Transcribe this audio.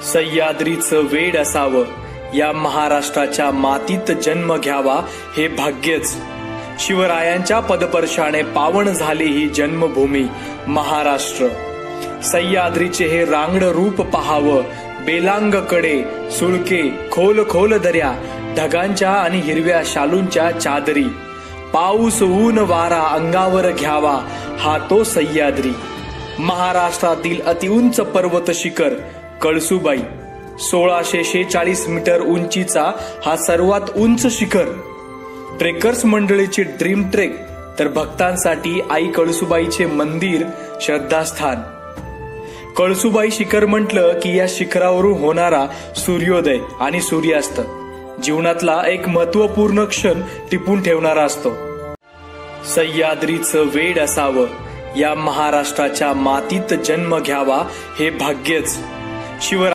सह्याद्रीचं वेड असावं, या महाराष्ट्राच्या मातीत जन्म घ्यावा हे भाग्यच. शिवरायांच्या पदपर्शाने पावन झाली ही जन्मभूमी महाराष्ट्र. सह्याद्रीचे हे रांगड रूप पहावं, बेलांग कडे सुळके खोल खोल दऱ्या, ढगांच्या आणि हिरव्या शालूंच्या चादरी. पाऊस ऊन वारा अंगावर घ्यावा हा तो सह्याद्री. महाराष्ट्रातील अतिउंच पर्वत शिखर कळसुबाई. 1646 मीटर उंचीचा हा सर्वात उंच शिखर. ट्रेकर्स मंडळीची ड्रीम ट्रेक, तर भक्तांसाठी आई कळसुबाईचे मंदिर श्रद्धास्थान. कळसुबाई शिखर म्हटलं की या शिखरावरून होणारा सूर्योदय आणि सूर्यास्त जीवनातला एक महत्वपूर्ण क्षण टिपून ठेवणारा असतो. सह्याद्रीचं वेड असावं, या महाराष्ट्राच्या मातीत जन्म घ्यावा हे भाग्यच. शिवराय